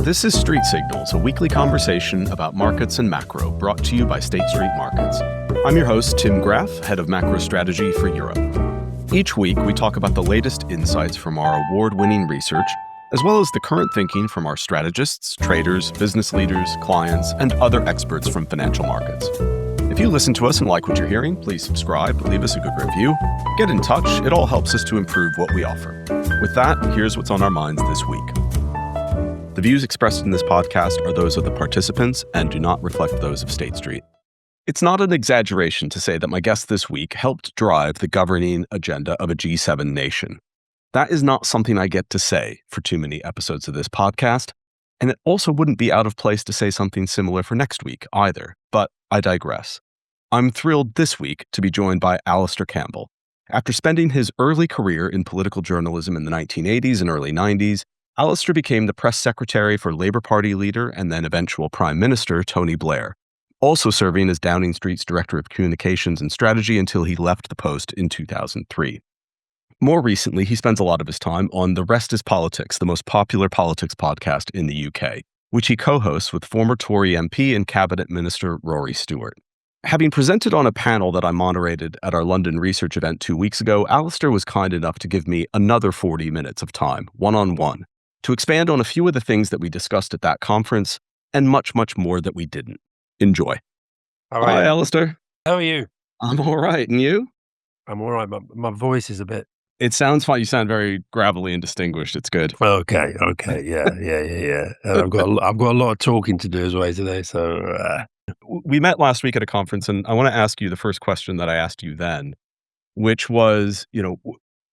This is Street Signals, a weekly conversation about markets and macro, brought to you by State Street Markets. I'm your host, Tim Graff, head of macro strategy for Europe. Each week, we talk about the latest insights from our award-winning research, as well as the current thinking from our strategists, traders, business leaders, clients, and other experts from financial markets. If you listen to us and like what you're hearing, please subscribe, leave us a good review, get in touch. It all helps us to improve what we offer. With that, here's what's on our minds this week. The views expressed in this podcast are those of the participants and do not reflect those of State Street. It's not an exaggeration to say that my guest this week helped drive the governing agenda of a G7 nation. That is not something I get to say for too many episodes of this podcast, and it also wouldn't be out of place to say something similar for next week either, but I digress. I'm thrilled this week to be joined by Alastair Campbell. After spending his early career in political journalism in the 1980s and early 90s, Alastair became the press secretary for Labour Party leader and then eventual Prime Minister Tony Blair, also serving as Downing Street's Director of Communications and Strategy until he left the post in 2003. More recently, he spends a lot of his time on The Rest is Politics, the most popular politics podcast in the UK, which he co-hosts with former Tory MP and Cabinet Minister Rory Stewart. Having presented on a panel that I moderated at our London research event 2 weeks ago, Alastair was kind enough to give me another 40 minutes of time, one-on-one, to expand on a few of the things that we discussed at that conference and much, much more that we didn't. Enjoy. Hi, Alastair. How are you? I'm all right. And you? I'm all right. My voice is a bit... It sounds fine. You sound very gravelly and distinguished. It's good. Okay. Yeah. I've got a lot of talking to do as well today. So we met last week at a conference, and I want to ask you the first question that I asked you then, which was,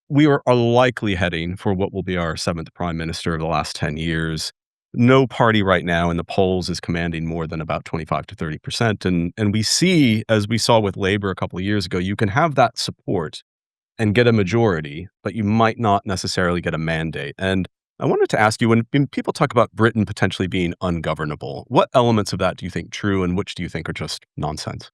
we are likely heading for what will be our seventh prime minister of the last 10 years. No party right now in the polls is commanding more than about 25 to 30%. And we see, as we saw with Labour a couple of years ago, you can have that support and get a majority, but you might not necessarily get a mandate. And I wanted to ask you, when people talk about Britain potentially being ungovernable, what elements of that do you think true and which do you think are just nonsense?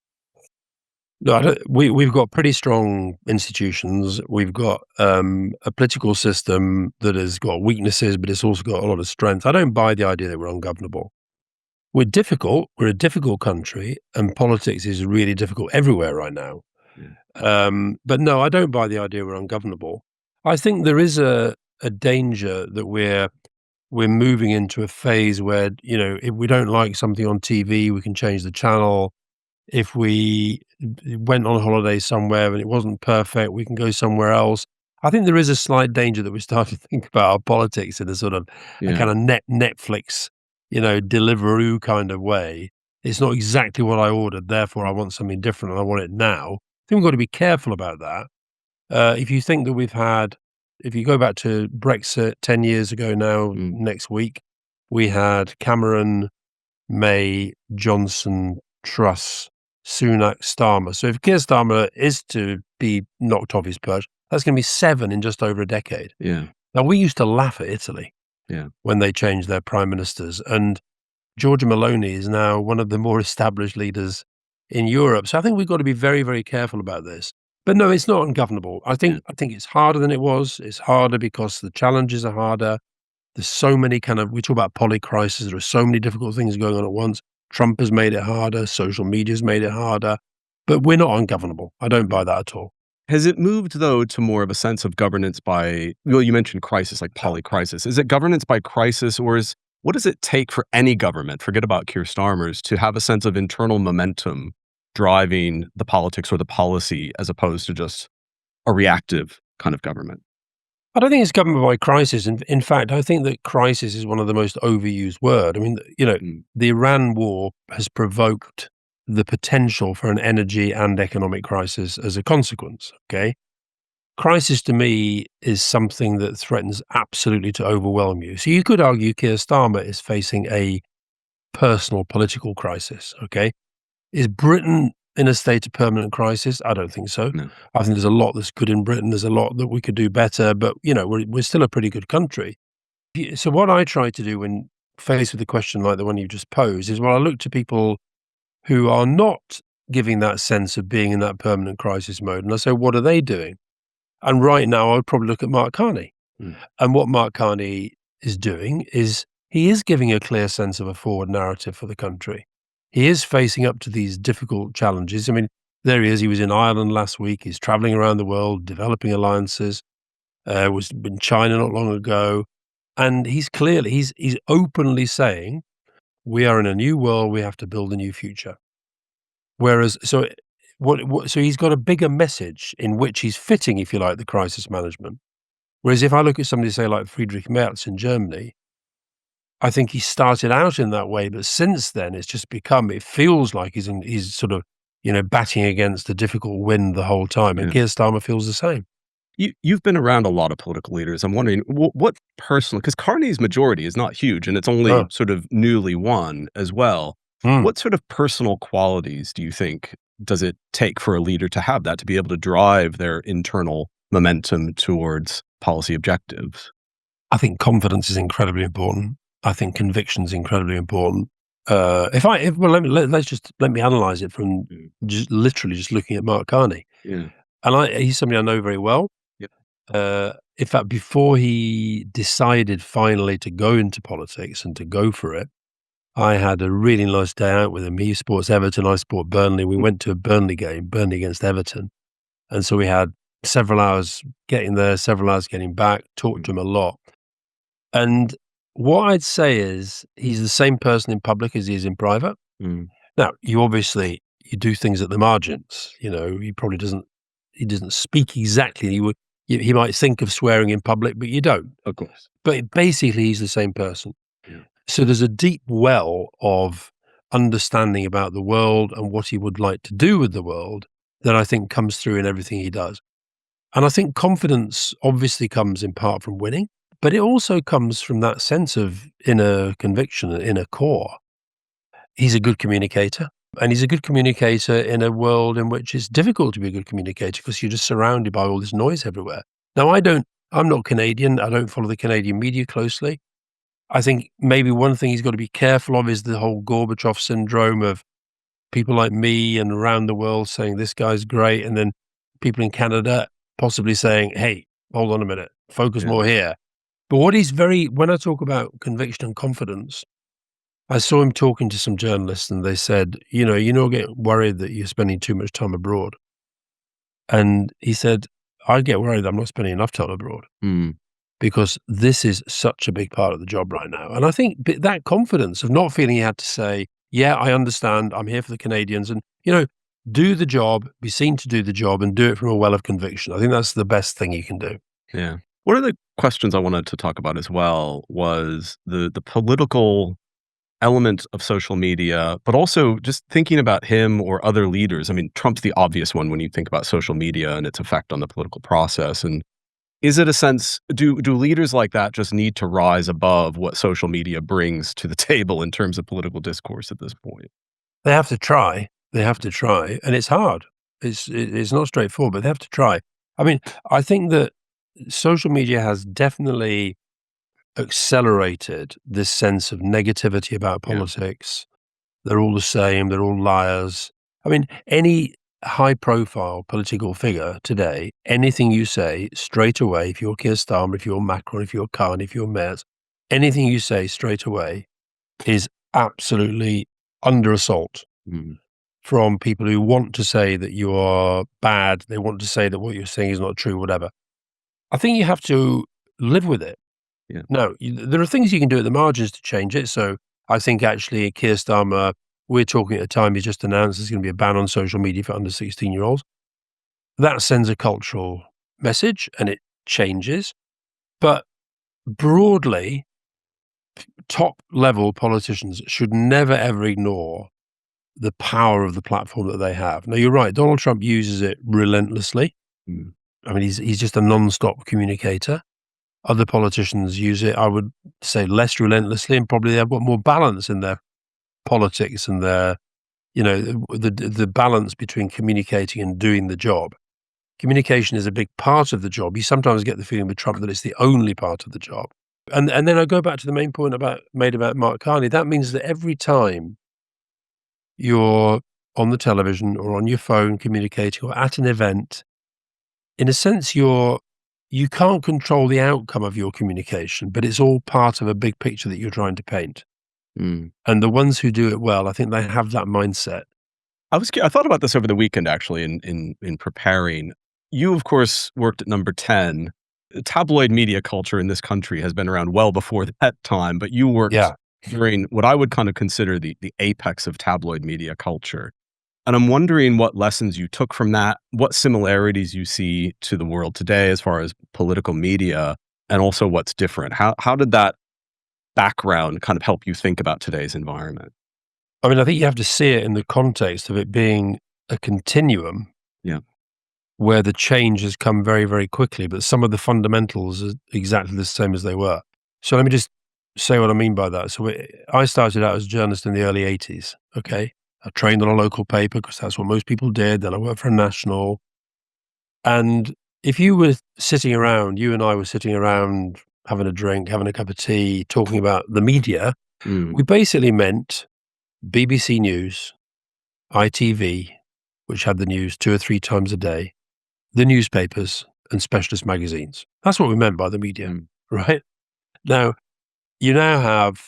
No, we've got pretty strong institutions. We've got a political system that has got weaknesses, but it's also got a lot of strength. I don't buy the idea that we're ungovernable. We're difficult. We're a difficult country, and politics is really difficult everywhere right now. Yeah. But no, I don't buy the idea we're ungovernable. I think there is a danger that we're moving into a phase where, if we don't like something on TV, we can change the channel. If we went on holiday somewhere and it wasn't perfect, we can go somewhere else. I think there is a slight danger that we start to think about our politics in a sort of a kind of Netflix, Deliveroo kind of way. It's not exactly what I ordered, therefore I want something different and I want it now. I think we've got to be careful about that. If you think that if you go back to Brexit 10 years ago now, next week, we had Cameron, May, Johnson, Truss, Sunak, Starmer. So if Keir Starmer is to be knocked off his perch, that's going to be 7 in just over a decade. Yeah. Now, we used to laugh at Italy when they changed their prime ministers. And Giorgia Meloni is now one of the more established leaders in Europe. So I think we've got to be very, very careful about this. But no, it's not ungovernable. I think it's harder than it was. It's harder because the challenges are harder. There's so many we talk about polycrisis. There are so many difficult things going on at once. Trump has made it harder. Social media's made it harder. But we're not ungovernable. I don't buy that at all. Has it moved, though, to more of a sense of governance by, you mentioned crisis, like polycrisis. Is it governance by crisis, or what does it take for any government, forget about Keir Starmer's, to have a sense of internal momentum driving the politics or the policy as opposed to just a reactive kind of government? I don't think it's government by crisis. In fact, I think that crisis is one of the most overused words. I mean, the Iran war has provoked the potential for an energy and economic crisis as a consequence, okay? Crisis to me is something that threatens absolutely to overwhelm you. So you could argue Keir Starmer is facing a personal political crisis, okay? Is Britain in a state of permanent crisis? I don't think so. No. I think there's a lot that's good in Britain. There's a lot that we could do better, but we're still a pretty good country. So what I try to do when faced with a question like the one you just posed is, I look to people who are not giving that sense of being in that permanent crisis mode, and I say, what are they doing? And right now, I would probably look at Mark Carney. And what Mark Carney is doing is he is giving a clear sense of a forward narrative for the country. He is facing up to these difficult challenges. I mean, there he is. He was in Ireland last week. He's traveling around the world, developing alliances. Was in China not long ago, and he's openly saying, "We are in a new world. We have to build a new future." Whereas, so he's got a bigger message in which he's fitting, if you like, the crisis management. Whereas if I look at somebody, say, like Friedrich Merz in Germany, I think he started out in that way, but since then it's just become. It feels like he's sort of, batting against a difficult wind the whole time, and Yeah. Keir Starmer feels the same. You've been around a lot of political leaders. I'm wondering what personally, because Carney's majority is not huge and it's only Oh, sort of newly won as well. mm. What sort of personal qualities do you think does it take for a leader to have that, to be able to drive their internal momentum towards policy objectives? I think confidence is incredibly important. I think conviction is incredibly important. Well, let me analyze it from Mm. just literally just looking at Mark Carney, Yeah. and he's somebody I know very well. Yep. In fact, before he decided finally to go into politics and to go for it, I had a really nice day out with him. He supports Everton, I support Burnley. We went to a Burnley game, Burnley against Everton, and so we had several hours getting there, several hours getting back. Talked to him a lot. And what I'd say is he's the same person in public as he is in private. Mm. Now, you do things at the margins, he doesn't speak exactly. He might think of swearing in public, but you don't. Of course. But basically he's the same person. Yeah. So there's a deep well of understanding about the world and what he would like to do with the world that I think comes through in everything he does. And I think confidence obviously comes in part from winning, but it also comes from that sense of inner conviction and inner core. He's a good communicator, and he's a good communicator in a world in which it's difficult to be a good communicator because you're just surrounded by all this noise everywhere. Now, I'm not Canadian. I don't follow the Canadian media closely. I think maybe one thing he's got to be careful of is the whole Gorbachev syndrome of people like me and around the world saying this guy's great, and then people in Canada possibly saying, "Hey, hold on a minute, focus Yeah. more here." But when I talk about conviction and confidence, I saw him talking to some journalists and they said, you don't get worried that you're spending too much time abroad. And he said, I get worried that I'm not spending enough time abroad Mm. because this is such a big part of the job right now. And I think that confidence of not feeling he had to say, yeah, I understand, I'm here for the Canadians, and, do the job, be seen to do the job, and do it from a well of conviction. I think that's the best thing you can do. Yeah. One of the questions I wanted to talk about as well was the political element of social media, but also just thinking about him or other leaders. I mean, Trump's the obvious one when you think about social media and its effect on the political process. And is it a sense, do leaders like that just need to rise above what social media brings to the table in terms of political discourse at this point? They have to try. They have to try, and it's hard. It's not straightforward, but they have to try. I mean, I think that social media has definitely accelerated this sense of negativity about Yeah. politics. They're all the same. They're all liars. I mean, any high profile political figure today, anything you say straight away, if you're Keir Starmer, if you're Macron, if you're Khan, if you're Merz, anything you say straight away is absolutely under assault Mm. from people who want to say that you are bad. They want to say that what you're saying is not true, whatever. I think you have to live with it. Yeah. No, there are things you can do at the margins to change it. So I think actually Keir Starmer, we're talking at a time he just announced there's going to be a ban on social media for under 16-year-olds. That sends a cultural message and it changes. But broadly, top level politicians should never ever ignore the power of the platform that they have. Now, you're right. Donald Trump uses it relentlessly. Mm. I mean, he's just a non-stop communicator. Other politicians use it, I would say, less relentlessly, and probably they've got more balance in their politics and their, the balance between communicating and doing the job. Communication is a big part of the job. You sometimes get the feeling with Trump that it's the only part of the job. And then I go back to the main point made about Mark Carney. That means that every time you're on the television or on your phone communicating or at an event, in a sense, you're you can't control the outcome of your communication, but it's all part of a big picture that you're trying to paint. Mm. And the ones who do it well, I think they have that mindset. I thought about this over the weekend actually in preparing. You, of course, worked at Number 10. Tabloid media culture in this country has been around well before that time, but you worked Yeah. during what I would kind of consider the apex of tabloid media culture. And I'm wondering what lessons you took from that, what similarities you see to the world today as far as political media, and also what's different. How did that background kind of help you think about today's environment? I mean, I think you have to see it in the context of it being a continuum Yeah. where the change has come very, very quickly, but some of the fundamentals are exactly the same as they were. So let me just say what I mean by that. So I started out as a journalist in the early 80s, okay? I trained on a local paper because that's what most people did. Then I worked for a national. And if you were sitting around, you and I were sitting around having a drink, having a cup of tea, talking about the media, Mm. we basically meant BBC News, ITV, which had the news 2 or 3 times a day, the newspapers, and specialist magazines. That's what we meant by the media, Mm. right? Now, you now have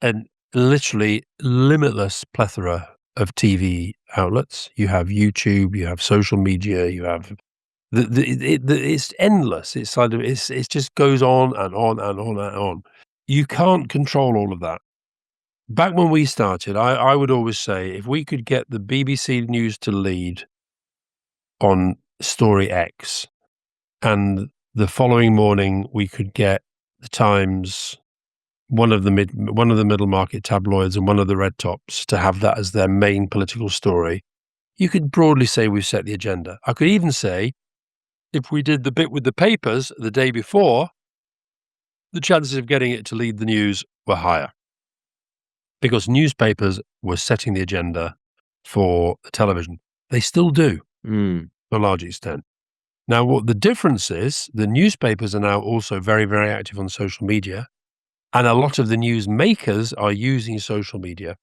an literally limitless plethora of TV outlets. You have YouTube, you have social media, you have it's endless. It's kind of it just goes on and on and on and on. You can't control all of that. Back when we started, I would always say if we could get the BBC News to lead on story X, and the following morning we could get the Times, one of the middle market tabloids, and one of the red tops to have that as their main political story, you could broadly say we've set the agenda. I could even say if we did the bit with the papers the day before, the chances of getting it to lead the news were higher because newspapers were setting the agenda for the television. They still do Mm. to a large extent. Now, what the difference is, the newspapers are now also very, very active on social media, and a lot of the news makers are using social media,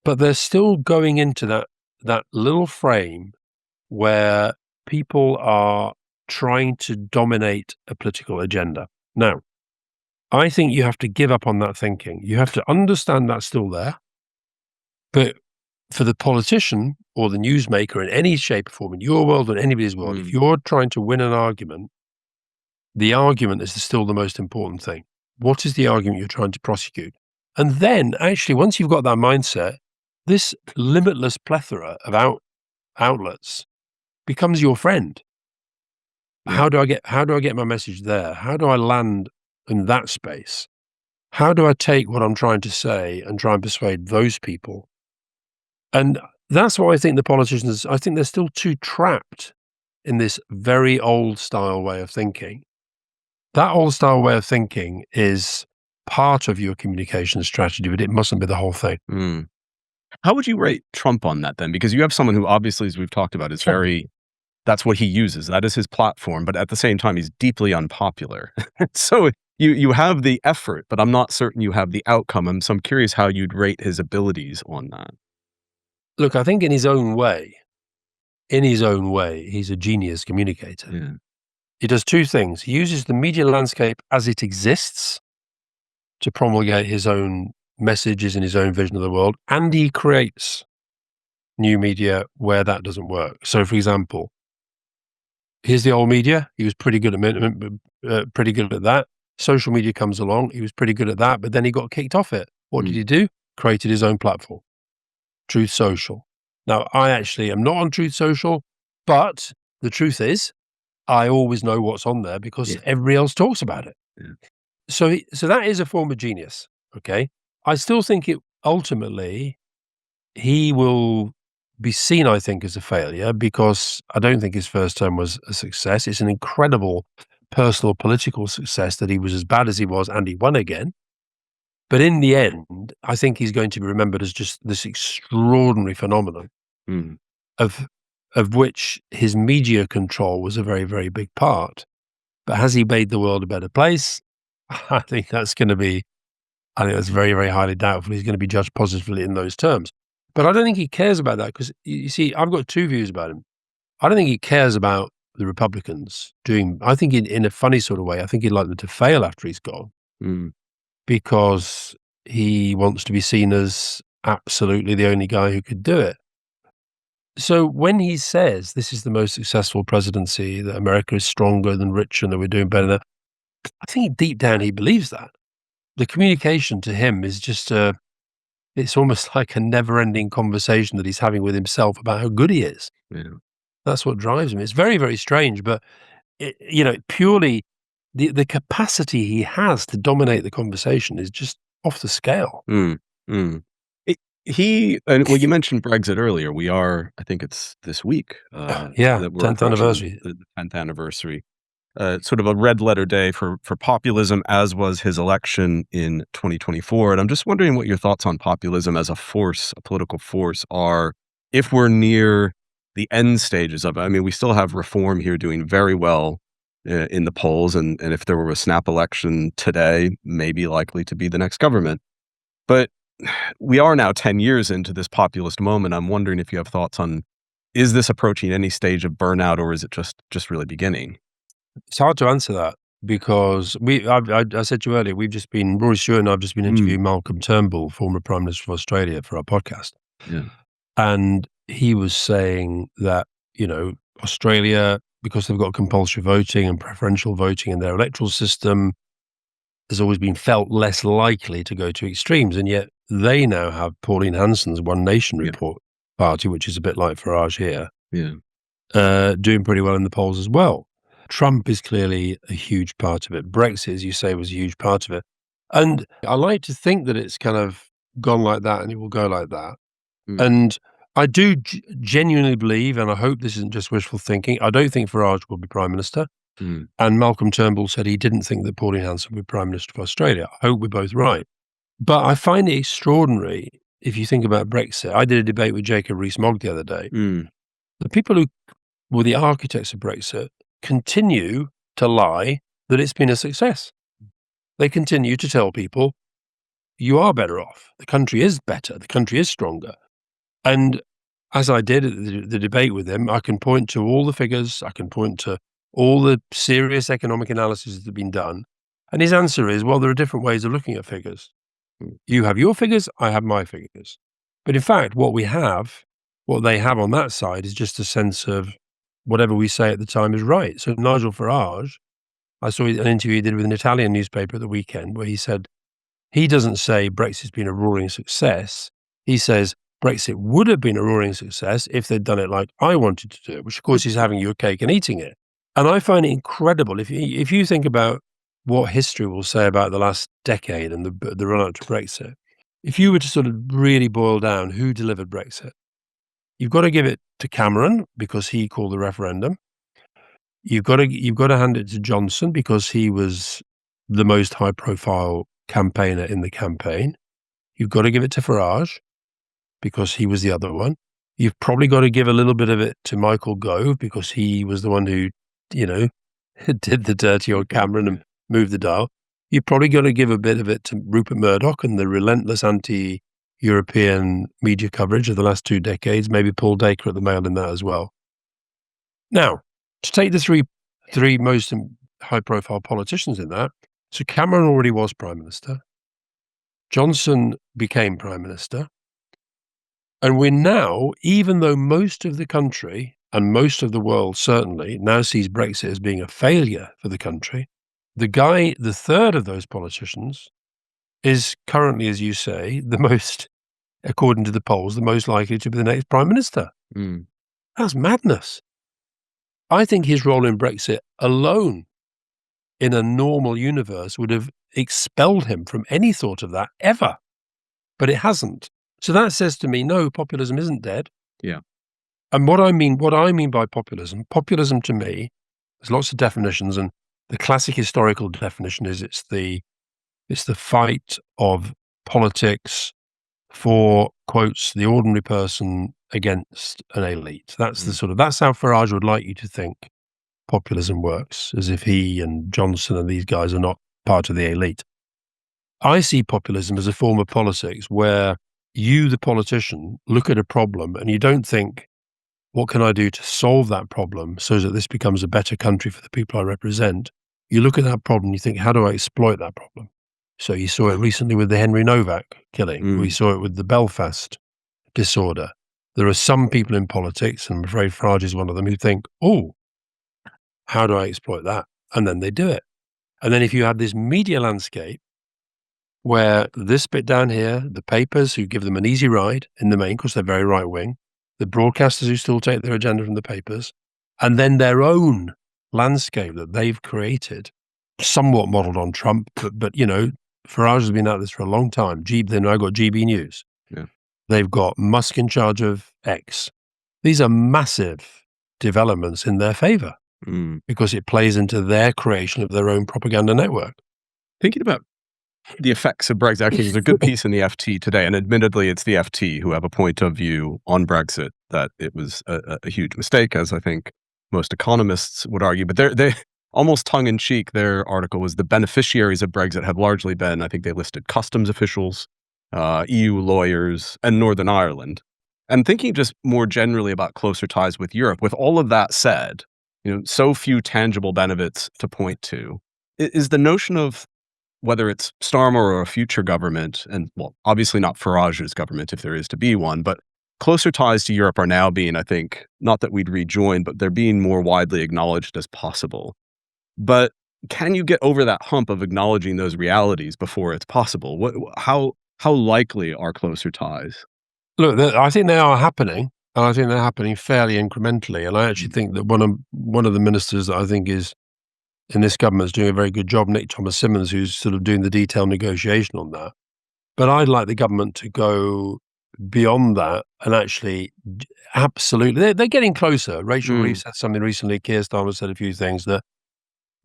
but they're still going into that little frame where people are trying to dominate a political agenda. Now, I think you have to give up on that thinking. You have to understand that's still there, but for the politician or the newsmaker in any shape or form, in your world or anybody's world, if Mm. you're trying to win an argument, the argument is still the most important thing. What is the argument you're trying to prosecute? And then, actually, once you've got that mindset, this limitless plethora of outlets becomes your friend. Yeah. How do I get my message there? How do I land in that space? How do I take what I'm trying to say and try and persuade those people? And that's why I think the politicians, I think they're still too trapped in this very old style way of thinking. That old style way of thinking is part of your communication strategy, but it mustn't be the whole thing. Mm. How would you rate Trump on that then? Because you have someone who obviously, as we've talked about, is very that's what he uses. That is his platform, but at the same time, he's deeply unpopular. So you have the effort, but I'm not certain you have the outcome. So I'm curious how you'd rate his abilities on that. Look, I think in his own way, he's a genius communicator. Yeah. He does 2 things. He uses the media landscape as it exists to promulgate his own messages and his own vision of the world, and he creates new media where that doesn't work. So, for example, here's the old media. He was pretty good at that. Social media comes along. He was pretty good at that, but then he got kicked off it. What did Mm. he do? Created his own platform, Truth Social. Now, I actually am not on Truth Social, but the truth is, I always know what's on there because Yeah. everybody else talks about it. Yeah. So that is a form of genius. Okay, I still think it ultimately he will be seen, I think, as a failure because I don't think his first term was a success. It's an incredible personal political success that he was as bad as he was and he won again. But in the end, I think he's going to be remembered as just this extraordinary phenomenon Mm. of which his media control was a very, very big part. But has he made the world a better place? I think that's very, very highly doubtful. He's going to be judged positively in those terms. But I don't think he cares about that because you see, I've got 2 views about him. I don't think he cares about the Republicans doing, I think in a funny sort of way, I think he'd like them to fail after he's gone Mm. because he wants to be seen as absolutely the only guy who could do it. So when he says this is the most successful presidency, that America is stronger than richer and that we're doing better than, I think deep down he believes that. The communication to him is just it's almost like a never-ending conversation that he's having with himself about how good he is. Yeah. That's what drives him. It's very, very strange, but purely the capacity he has to dominate the conversation is just off the scale. Mm. Mm. Well, you mentioned Brexit earlier. We are, I think it's this week, Yeah, that we're 10th approaching anniversary. the 10th anniversary. Sort of a red letter day for populism, as was his election in 2024. And I'm just wondering what your thoughts on populism as a force, a political force, are if we're near the end stages of it. I mean, we still have Reform here doing very well in the polls, and if there were a snap election today, maybe likely to be the next government. But we are now 10 years into this populist moment. I'm wondering if you have thoughts on, is this approaching any stage of burnout, or is it just really beginning? It's hard to answer that because I said to you earlier, Rory Stewart and I've just been interviewing Malcolm Turnbull, former Prime Minister of Australia, for our podcast. Yeah. And he was saying that, Australia, because they've got compulsory voting and preferential voting in their electoral system, has always been felt less likely to go to extremes. And yet they now have Pauline Hanson's One Nation Report party, which is a bit like Farage here, doing pretty well in the polls as well. Trump is clearly a huge part of it. Brexit, as you say, was a huge part of it. And I like to think that it's kind of gone like that and it will go like that. And I do genuinely believe, and I hope this isn't just wishful thinking, I don't think Farage will be Prime Minister. And Malcolm Turnbull said he didn't think that Pauline Hanson would be Prime Minister of Australia. I hope we're both right. But I find it extraordinary if you think about Brexit. I did a debate with Jacob Rees-Mogg the other day. The people who were the architects of Brexit continue to lie that it's been a success. They continue to tell people, you are better off. The country is better. The country is stronger. And as I did at the debate with him, I can point to all the figures. I can point to all the serious economic analysis that have been done. And his answer is, well, there are different ways of looking at figures. You have your figures, I have my figures. But in fact, what they have on that side is just a sense of whatever we say at the time is right. So Nigel Farage, I saw an interview he did with an Italian newspaper at the weekend where he said he doesn't say Brexit's been a roaring success. He says Brexit would have been a roaring success if they'd done it like I wanted to do it, which of course is having your cake and eating it. And I find it incredible. If you think about what history will say about the last decade and the run-up to Brexit, if you were to sort of really boil down who delivered Brexit, you've got to give it to Cameron because he called the referendum. You've got to hand it to Johnson because he was the most high-profile campaigner in the campaign. You've got to give it to Farage because he was the other one. You've probably got to give a little bit of it to Michael Gove because he was the one who, did the dirty on Cameron and moved the dial. You've probably got to give a bit of it to Rupert Murdoch and the relentless anti-European media coverage of the last 2 decades, maybe Paul Dacre at the Mail in that as well. Now, to take the three most high-profile politicians in that, so Cameron already was Prime Minister. Johnson became Prime Minister. And we're now, even though most of the country and most of the world certainly now sees Brexit as being a failure for the country, the third of those politicians is currently, as you say, the most, according to the polls, the most likely to be the next Prime Minister. That's madness. I think his role in Brexit alone in a normal universe would have expelled him from any thought of that ever, but it hasn't. So that says to me, no, populism isn't dead. Yeah. And what I mean by populism to me, there's lots of definitions, and the classic historical definition is it's the fight of politics for, quotes, the ordinary person against an elite. That's that's how Farage would like you to think populism works, as if he and Johnson and these guys are not part of the elite. I see populism as a form of politics where you, the politician, look at a problem and you don't think, what can I do to solve that problem so that this becomes a better country for the people I represent? You look at that problem, you think, how do I exploit that problem? So you saw it recently with the Henry Novak killing. We saw it with the Belfast disorder. There are some people in politics, and I'm afraid Farage is one of them, who think, oh, how do I exploit that? And then they do it. And then if you have this media landscape where this bit down here, the papers who give them an easy ride in the main because they're very right wing, the broadcasters who still take their agenda from the papers, and then their own landscape that they've created, somewhat modeled on Trump, but Farage has been at this for a long time. They've now got GB News. Yeah. They've got Musk in charge of X. These are massive developments in their favor because it plays into their creation of their own propaganda network. Thinking about the effects of Brexit, actually, there's a good piece in the FT today, and admittedly, it's the FT who have a point of view on Brexit that it was a huge mistake, as I think most economists would argue. But they almost tongue-in-cheek, their article was the beneficiaries of Brexit have largely been, I think they listed customs officials, EU lawyers, and Northern Ireland. And thinking just more generally about closer ties with Europe, with all of that said, so few tangible benefits to point to, is the notion of whether it's Starmer or a future government, and well, obviously not Farage's government if there is to be one, but closer ties to Europe are now being, I think, not that we'd rejoin, but they're being more widely acknowledged as possible. But can you get over that hump of acknowledging those realities before it's possible? How likely are closer ties? Look, I think they are happening, and I think they're happening fairly incrementally. And I actually think that one of the ministers that I think is in this government is doing a very good job, Nick Thomas-Symonds, who's sort of doing the detailed negotiation on that. But I'd like the government to go beyond that and actually absolutely, they're getting closer. Rachel Reeves said something recently, Keir Starmer said a few things, that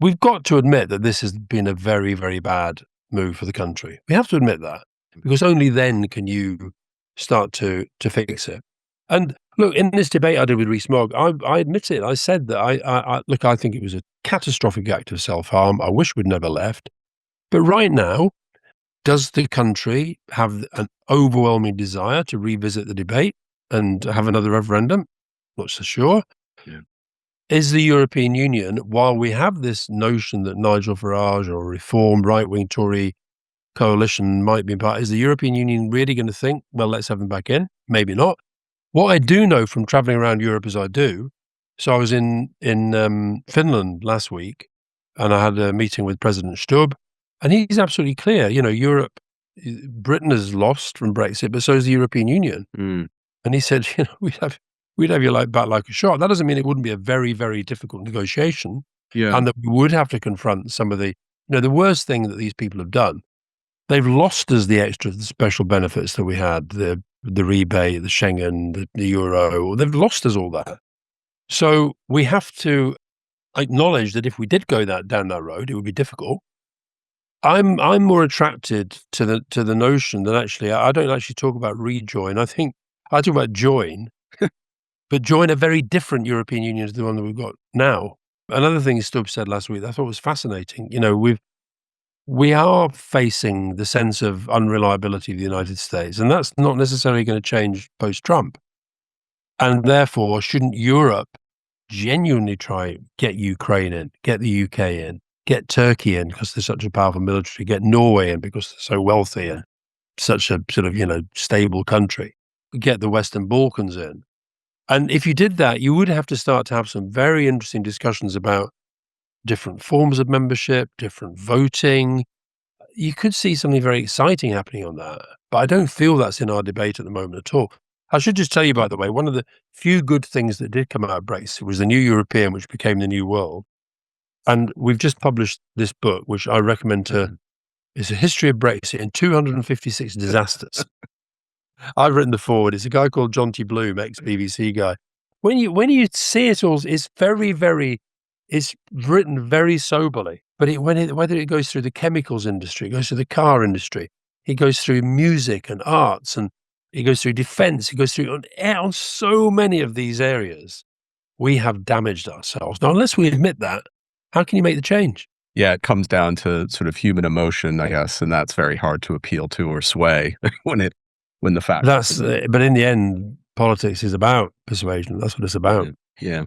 we've got to admit that this has been a very, very bad move for the country. We have to admit that, because only then can you start to fix it. And look, in this debate I did with Rees-Mogg, I admit it. I said that I think it was a catastrophic act of self-harm. I wish we'd never left. But right now, does the country have an overwhelming desire to revisit the debate and have another referendum? Not so sure. Yeah. Is the European Union, while we have this notion that Nigel Farage or a reformed right-wing Tory coalition might be part, is the European Union really going to think, well, let's have them back in? Maybe not. What I do know from traveling around Europe as I do, so I was in Finland last week, and I had a meeting with President Stubb, and he's absolutely clear. Europe, Britain has lost from Brexit, but so is the European Union. And he said, we'd have you back like a shot. That doesn't mean it wouldn't be a very, very difficult negotiation, and that we would have to confront some of the worst thing that these people have done. They've lost us the extra special benefits that we had, the rebate, the Schengen, the euro. They've lost us all that. So we have to acknowledge that if we did go down that road, it would be difficult. I'm more attracted to the notion that actually I don't actually talk about rejoin. I think I talk about join, but join a very different European Union to the one that we've got now. Another thing Stubb said last week that I thought was fascinating. We are facing the sense of unreliability of the United States, and that's not necessarily going to change post-Trump. And therefore, shouldn't Europe genuinely try get Ukraine in, get the UK in, get Turkey in because they're such a powerful military, get Norway in because they're so wealthy and such a sort of, stable country, get the Western Balkans in. And if you did that, you would have to start to have some very interesting discussions about different forms of membership, different voting. You could see something very exciting happening on that, but I don't feel that's in our debate at the moment at all. I should just tell you, by the way, one of the few good things that did come out of Brexit was the New European, which became the New World. And we've just published this book, which I recommend to, it's a history of Brexit in 256 disasters. I've written the forward. It's a guy called John T. Bloom, ex-BBC guy. When you see it all, it's very, very, it's written very soberly. But whether it goes through the chemicals industry, it goes through the car industry, it goes through music and arts, and it goes through defense, it goes through on so many of these areas, we have damaged ourselves. Now, unless we admit that, how can you make the change? Yeah, it comes down to sort of human emotion, I guess, and that's very hard to appeal to or sway when the fact. But in the end, politics is about persuasion. That's what it's about. Yeah.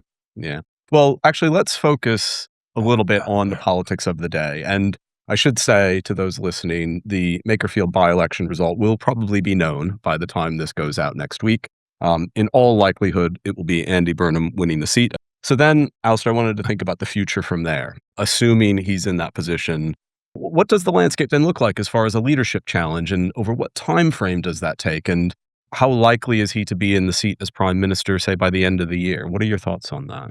Well, actually, let's focus a little bit on the politics of the day. And I should say to those listening, the Makerfield by-election result will probably be known by the time this goes out next week. In all likelihood, it will be Andy Burnham winning the seat. So then, Alastair, I wanted to think about the future from there. Assuming he's in that position, what does the landscape then look like as far as a leadership challenge, and over what time frame does that take? And how likely is he to be in the seat as prime minister, say, by the end of the year? What are your thoughts on that?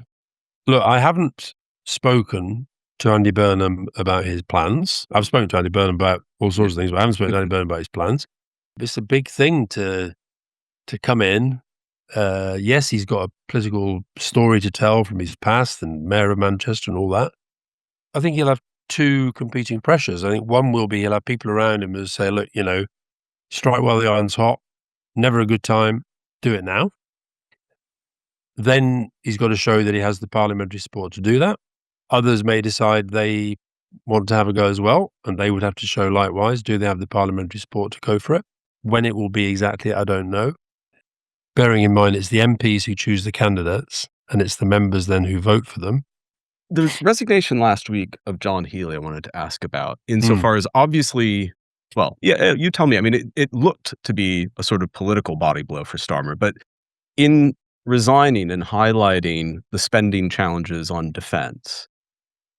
Look, I haven't spoken to Andy Burnham about his plans. I've spoken to Andy Burnham about all sorts of things, but I haven't spoken to Andy Burnham about his plans. It's a big thing to come in. Yes, he's got a political story to tell from his past and mayor of Manchester and all that. I think he'll have two competing pressures. I think one will be he'll have people around him who say, look, strike while the iron's hot, never a good time, do it now. Then he's got to show that he has the parliamentary support to do that. Others may decide they want to have a go as well, and they would have to show likewise. Do they have the parliamentary support to go for it? When it will be exactly, I don't know. Bearing in mind it's the MPs who choose the candidates, and it's the members then who vote for them. The resignation last week of John Healey I wanted to ask about, insofar as obviously, well, yeah, you tell me. I mean, it looked to be a sort of political body blow for Starmer, but in resigning and highlighting the spending challenges on defense,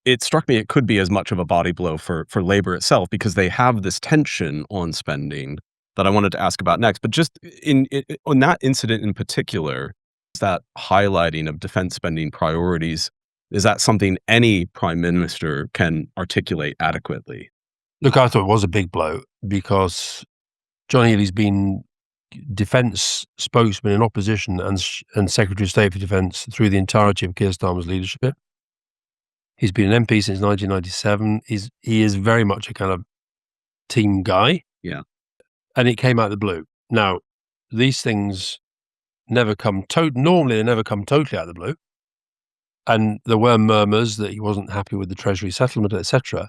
it struck me it could be as much of a body blow for Labour itself, because they have this tension on spending that I wanted to ask about next. But just on that incident in particular, that highlighting of defense spending priorities, is that something any prime minister can articulate adequately? Look, I thought it was a big blow because John Healey's been defense spokesman in opposition and Secretary of State for Defense through the entirety of Keir Starmer's leadership. He's been an MP since 1997. He is very much a kind of team guy. Yeah. And it came out of the blue. Now, these things never come normally they never come totally out of the blue. And there were murmurs that he wasn't happy with the Treasury settlement, etc.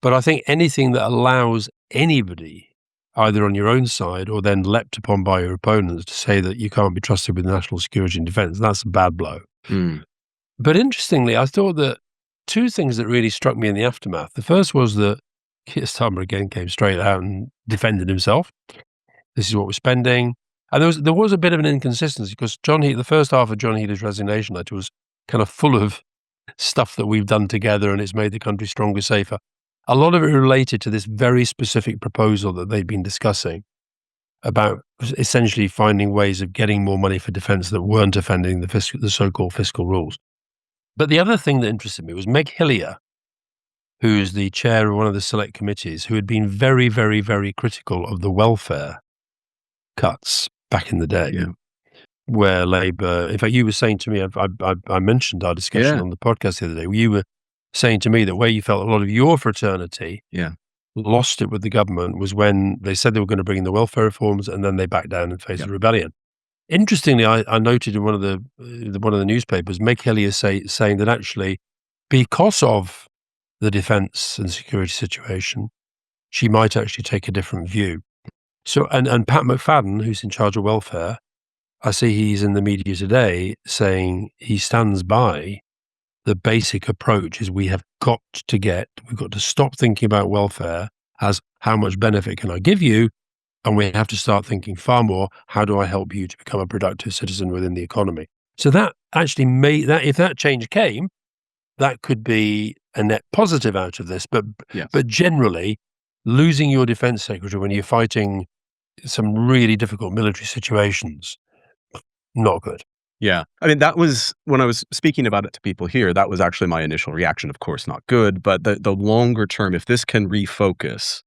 But I think anything that allows anybody, either on your own side or then leapt upon by your opponents, to say that you can't be trusted with national security and defense, that's a bad blow. But interestingly, I thought that two things that really struck me in the aftermath. The first was that Keir Starmer again came straight out and defended himself. This is what we're spending. And there was a bit of an inconsistency because the first half of John Healey's resignation letter was kind of full of stuff that we've done together and it's made the country stronger, safer. A lot of it related to this very specific proposal that they'd been discussing about essentially finding ways of getting more money for defense that weren't offending the so-called fiscal rules. But the other thing that interested me was Meg Hillier, who's the chair of one of the select committees, who had been very, very, very critical of the welfare cuts back in the day. Yeah. Where Labour, in fact, you were saying to me, I mentioned our discussion on the podcast the other day, where you were saying to me that where you felt a lot of your fraternity lost it with the government was when they said they were going to bring in the welfare reforms and then they backed down and faced a rebellion. Interestingly, I noted in one of the newspapers, Meg Hillier saying that actually, because of the defence and security situation, she might actually take a different view. So, and Pat McFadden, who's in charge of welfare, I see he's in the media today saying he stands by the basic approach is we've got to stop thinking about welfare as how much benefit can I give you, and we have to start thinking far more, how do I help you to become a productive citizen within the economy? So that actually if that change came, that could be a net positive out of this. But generally, losing your defense secretary when you're fighting some really difficult military situations, not good. Yeah. I mean, that was, when I was speaking about it to people here, that was actually my initial reaction. Of course, not good, but the longer term, if this can refocus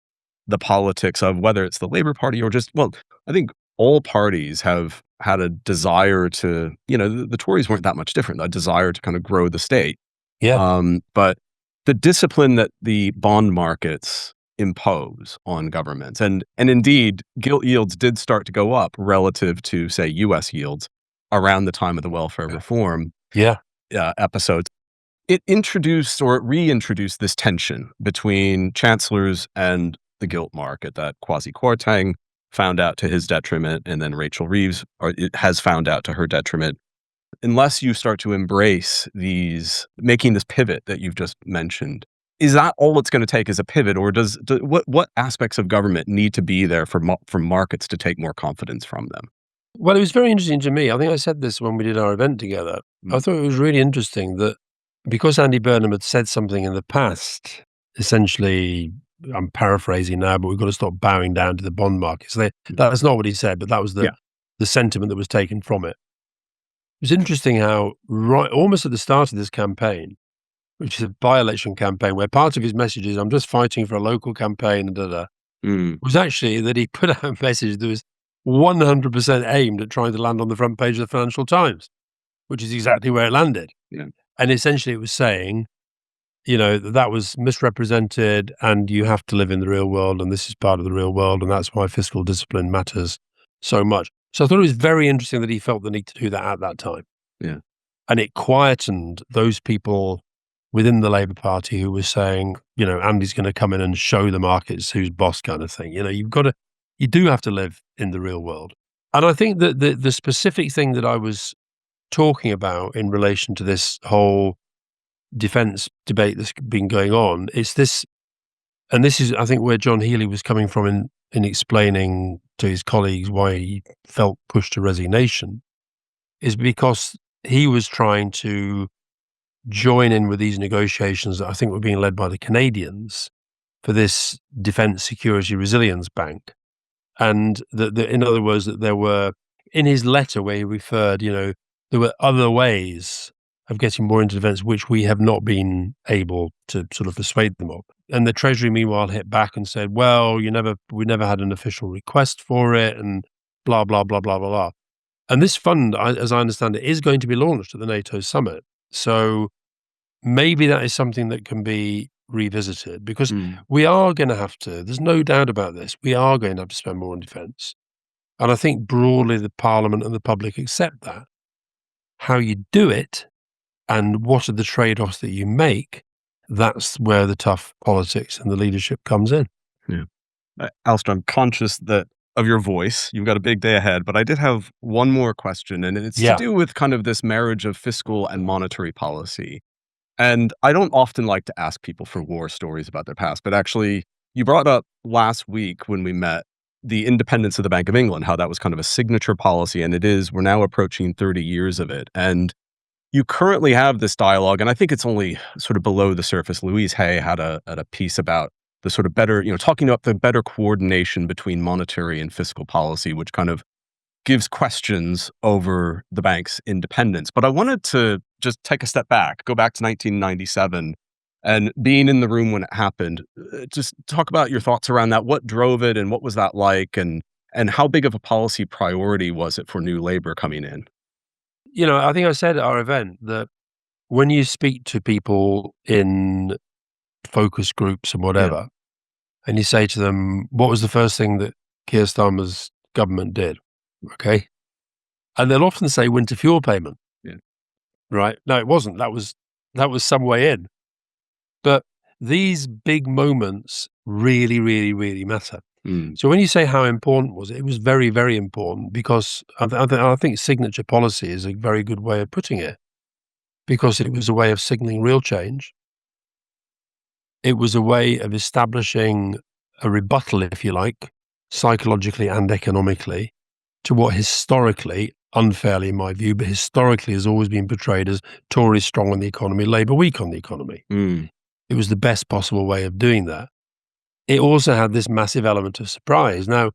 the politics of whether it's the Labour Party or just, well, I think all parties have had a desire to, the Tories weren't that much different, a desire to kind of grow the state. Yeah. But the discipline that the bond markets impose on governments, and indeed, gilt yields did start to go up relative to, say, U.S. yields around the time of the welfare reform episodes. It introduced or it reintroduced this tension between chancellors and the gilt market, that quasi-quartang found out to his detriment, and then Rachel Reeves it has found out to her detriment. Unless you start to embrace making this pivot that you've just mentioned, is that all it's going to take is a pivot, or what aspects of government need to be there for markets to take more confidence from them? Well, it was very interesting to me. I think I said this when we did our event together. I thought it was really interesting that because Andy Burnham had said something in the past, essentially, I'm paraphrasing now, but we've got to stop bowing down to the bond markets. That's not what he said, but that was the sentiment that was taken from it. It was interesting how almost at the start of this campaign, which is a by-election campaign, where part of his message is, I'm just fighting for a local campaign, was actually that he put out a message that was 100% aimed at trying to land on the front page of the Financial Times, which is exactly where it landed. Yeah. And essentially it was saying, that was misrepresented and you have to live in the real world and this is part of the real world and that's why fiscal discipline matters so much. So I thought it was very interesting that he felt the need to do that at that time. Yeah. And it quietened those people within the Labour Party who were saying, Andy's going to come in and show the markets who's boss kind of thing. You do have to live in the real world. And I think that the specific thing that I was talking about in relation to this whole defence debate that's been going on is this, and this is, I think, where John Healey was coming from in explaining to his colleagues why he felt pushed to resignation, is because he was trying to join in with these negotiations that I think were being led by the Canadians for this Defence Security Resilience Bank. And in other words, that there were, in his letter where he referred, there were other ways of getting more into defence which we have not been able to sort of persuade them of. And the Treasury, meanwhile, hit back and said, well, we never had an official request for it and blah, blah, blah, blah, blah, blah. And this fund, as I understand it, is going to be launched at the NATO summit. So maybe that is something that can be revisited because we are going to have to, there's no doubt about this, we are going to have to spend more on defence. And I think broadly the Parliament and the public accept that. How you do it and what are the trade-offs that you make, that's where the tough politics and the leadership comes in. Yeah. Alastair, I'm conscious of your voice. You've got a big day ahead, but I did have one more question, and it's to do with kind of this marriage of fiscal and monetary policy. And I don't often like to ask people for war stories about their past, but actually you brought up last week when we met the independence of the Bank of England, how that was kind of a signature policy, and we're now approaching 30 years of it. And you currently have this dialogue, and I think it's only sort of below the surface. Louise Hay had a piece about the sort of better, talking about the better coordination between monetary and fiscal policy, which kind of gives questions over the bank's independence. But I wanted to just take a step back, go back to 1997 and being in the room when it happened. Just talk about your thoughts around that. What drove it and what was that like? And how big of a policy priority was it for New Labour coming in? I think I said at our event that when you speak to people in focus groups and whatever, and you say to them, what was the first thing that Keir Starmer's government did? Okay. And they'll often say winter fuel payment. Yeah. Right. No, it wasn't. That was some way in. But these big moments really, really, really matter. So when you say how important was it, it was very, very important because I think signature policy is a very good way of putting it because it was a way of signaling real change. It was a way of establishing a rebuttal, if you like, psychologically and economically to what historically, unfairly in my view, but historically has always been portrayed as Tories strong on the economy, Labour weak on the economy. It was the best possible way of doing that. It also had this massive element of surprise. Now,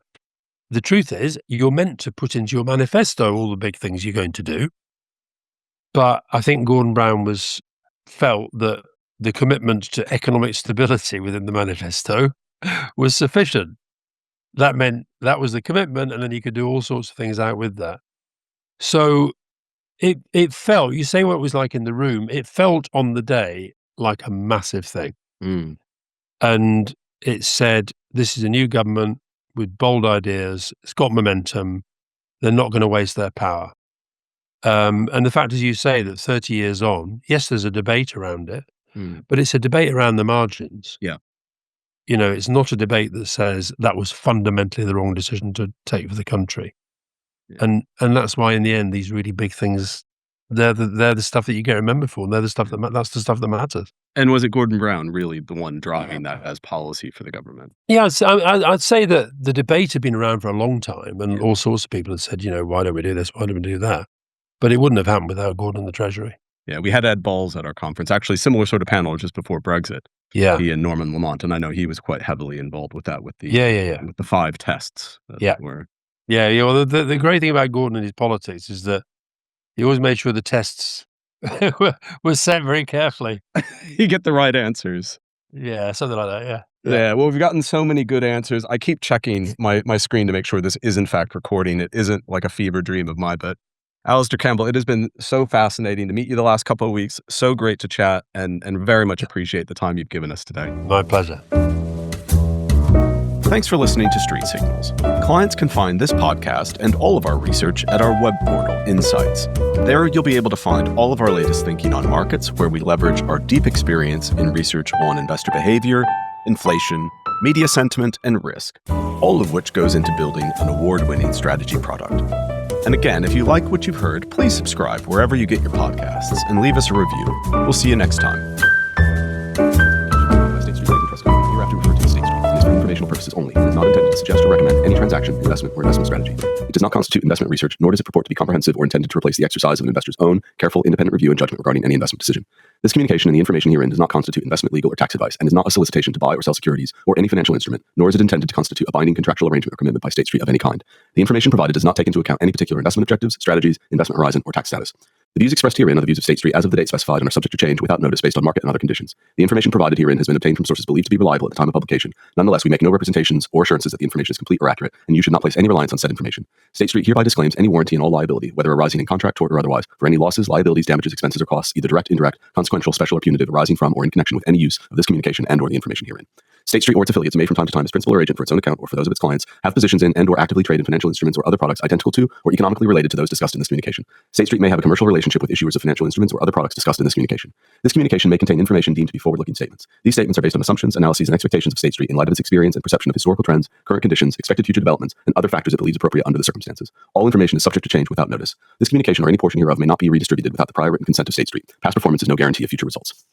the truth is, you're meant to put into your manifesto all the big things you're going to do. But I think Gordon Brown felt that the commitment to economic stability within the manifesto was sufficient. That meant that was the commitment, and then you could do all sorts of things out with that. So it felt, you say what it was like in the room, it felt on the day like a massive thing. And it said, this is a new government with bold ideas. It's got momentum. They're not going to waste their power. And the fact, as you say, that 30 years on, yes, there's a debate around it, but it's a debate around the margins. Yeah. it's not a debate that says that was fundamentally the wrong decision to take for the country. Yeah. And that's why in the end, these really big things, they're the stuff that you get remembered for, and they're the stuff that's the stuff that matters. And was it Gordon Brown really the one driving that as policy for the government? Yeah, I'd say that the debate had been around for a long time, and all sorts of people had said, why don't we do this? Why don't we do that? But it wouldn't have happened without Gordon in the Treasury. Yeah, we had Ed Balls at our conference, actually similar sort of panel just before Brexit. Yeah. He and Norman Lamont, and I know he was quite heavily involved with that, with the with the 5 tests. Yeah. Well, the great thing about Gordon and his politics is that he always made sure the tests were set very carefully. You get the right answers. Yeah, something like that, Yeah, well, we've gotten so many good answers. I keep checking my screen to make sure this is in fact recording. It isn't like a fever dream of mine, but Alastair Campbell, it has been so fascinating to meet you the last couple of weeks. So great to chat, and very much appreciate the time you've given us today. My pleasure. Thanks for listening to Street Signals. Clients can find this podcast and all of our research at our web portal, Insights. There, you'll be able to find all of our latest thinking on markets, where we leverage our deep experience in research on investor behavior, inflation, media sentiment, and risk, all of which goes into building an award-winning strategy product. And again, if you like what you've heard, please subscribe wherever you get your podcasts and leave us a review. We'll see you next time. State Street Bank & Trust Company, hereafter referred to as State Street, and is for informational purposes only, and is not intended to suggest or recommend any transaction, investment, or investment strategy. It does not constitute investment research, nor does it purport to be comprehensive or intended to replace the exercise of an investor's own careful, independent review and judgment regarding any investment decision. This communication and the information herein does not constitute investment, legal, or tax advice, and is not a solicitation to buy or sell securities or any financial instrument, nor is it intended to constitute a binding contractual arrangement or commitment by State Street of any kind. The information provided does not take into account any particular investment objectives, strategies, investment horizon, or tax status. The views expressed herein are the views of State Street as of the date specified and are subject to change without notice based on market and other conditions. The information provided herein has been obtained from sources believed to be reliable at the time of publication. Nonetheless, we make no representations or assurances that the information is complete or accurate, and you should not place any reliance on said information. State Street hereby disclaims any warranty and all liability, whether arising in contract, tort, or otherwise, for any losses, liabilities, damages, expenses, or costs, either direct, indirect, consequential, special, or punitive, arising from or in connection with any use of this communication and/or the information herein. State Street or its affiliates may from time to time as principal or agent for its own account or for those of its clients have positions in and/or actively trade in financial instruments or other products identical to or economically related to those discussed in this communication. State Street may have a commercial relationship with issuers of financial instruments or other products discussed in this communication. This communication may contain information deemed to be forward-looking statements. These statements are based on assumptions, analyses, and expectations of State Street in light of its experience and perception of historical trends, current conditions, expected future developments, and other factors it believes appropriate under the circumstances. All information is subject to change without notice. This communication or any portion hereof may not be redistributed without the prior written consent of State Street. Past performance is no guarantee of future results.